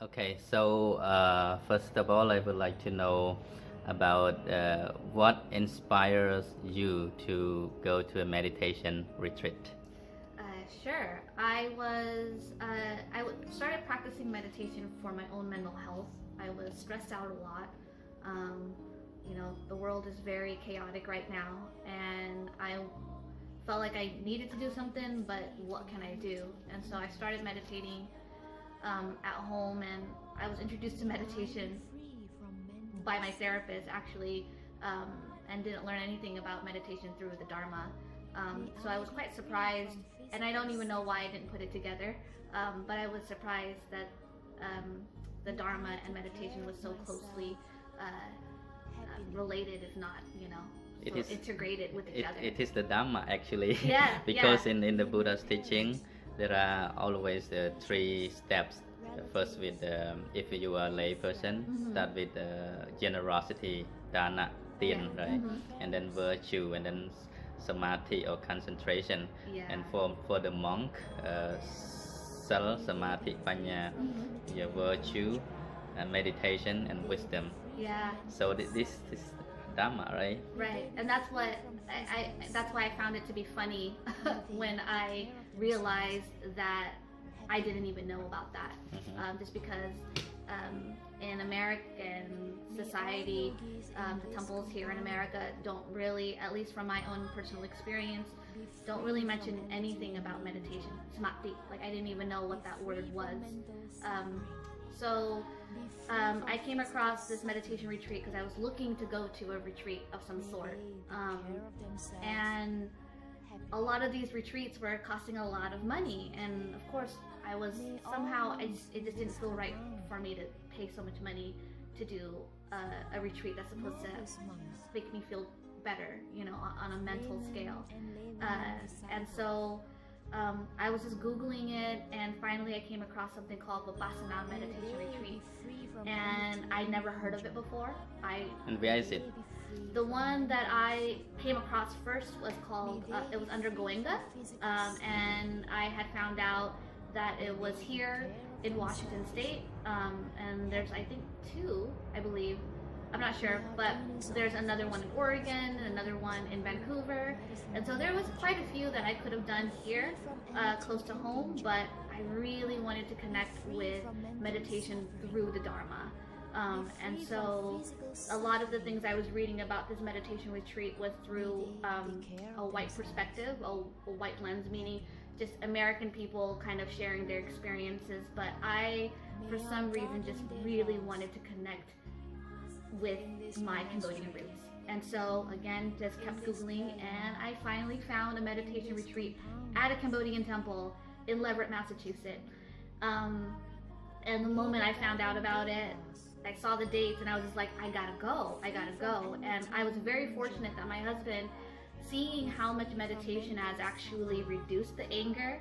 Okay, so first of all, I would like to know about what inspires you to go to a meditation retreat. Uh, sure. Started practicing meditation for my own mental health. I was stressed out a lot. Um, the world is very chaotic right now, and I felt like I needed to do something, but what can I do? And so I started meditating at home, and I was introduced to meditation by my therapist actually, um, and didn't learn anything about meditation through the Dharma. So I was quite surprised, and I don't even know why I didn't put it together. But I was surprised that the Dharma and meditation was so closely related, if not, It so is integrated with each other. it is the Dhamma actually, Yeah, because in the Buddha's teaching there are always three steps. First with if you are a lay person, start with generosity, dana, tien, Yeah. right, and then virtue, and then samadhi or concentration, Yeah. and for the monk, sal, samadhi, panya, yeah, virtue, meditation, and wisdom. Yeah. So this Dhamma, right? Right, and that's what that's why I found it to be funny when I realized that I didn't even know about that. Just because in American society, the temples here in America don't really, at least from my own personal experience, don't really mention anything about meditation, samadhi. Like I didn't even know what that word was. So I came across this meditation retreat because I was looking to go to a retreat of some sort. And a lot of these retreats were costing a lot of money. And of course, I was somehow, it just didn't feel right for me to pay so much money to do a retreat that's supposed to make me feel better, on a mental scale. And so I was just Googling it, and finally I came across something called Vipassana Meditation Retreat. And I never heard of it before. And where is it? The one that I came across first was called, it was under Goenga, and I had found out that it was here in Washington State, and there's I think two, I believe, I'm not sure, but there's another one in Oregon, another one in Vancouver, and so there was quite a few that I could have done here, close to home, but I really wanted to connect with meditation through the Dharma. And so a lot of the things I was reading about this meditation retreat was through a white perspective, a white lens, meaning just American people kind of sharing their experiences, but I, for some reason, just really wanted to connect with my Cambodian roots. And so again, just kept Googling, and I finally found a meditation retreat at a Cambodian temple in Leverett, Massachusetts. And the moment I found out about it, I saw the dates and I was just like, I gotta go. And I was very fortunate that my husband, seeing how much meditation has actually reduced the anger,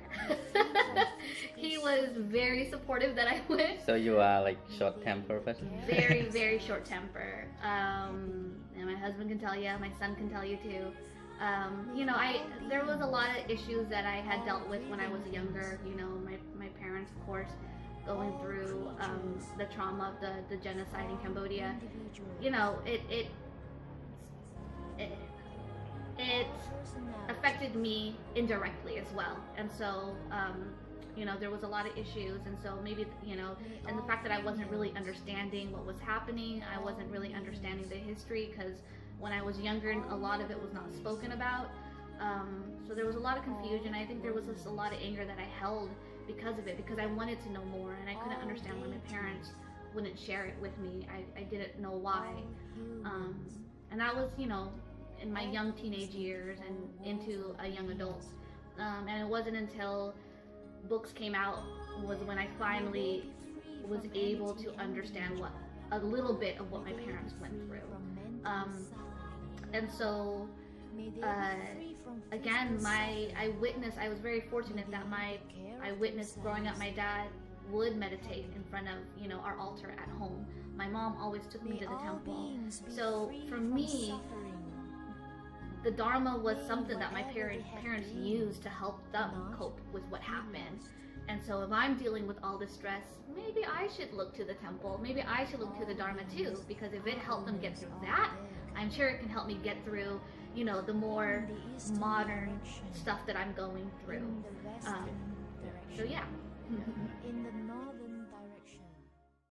he was very supportive that I went. So you are like short temper person? Very, very short temper. And my husband can tell you, my son can tell you too. There was a lot of issues that I had dealt with when I was younger. My parents, of course, going through the trauma of the genocide in Cambodia. It affected me indirectly as well. And so, there was a lot of issues. And so maybe, and the fact that I wasn't really understanding what was happening, I wasn't really understanding the history, because when I was younger, a lot of it was not spoken about. So there was a lot of confusion. I think there was just a lot of anger that I held because of it, because I wanted to know more, and I couldn't understand why my parents wouldn't share it with me. I didn't know why. And that was, in my young teenage years and into a young adult. And it wasn't until books came out was when I finally was able to understand a little bit of what my parents went through. And so, again, I was very fortunate that I witnessed growing up, my dad would meditate in front of, our altar at home. My mom always took me to the temple. So for me, the Dharma was something that my parents used to help them cope with what happened. And so if I'm dealing with all this stress, maybe I should look to the temple. Maybe I should look to the Dharma too, because if it helped them get through that, I'm sure it can help me get through, you know, the more modern stuff that I'm going through. So yeah. In the northern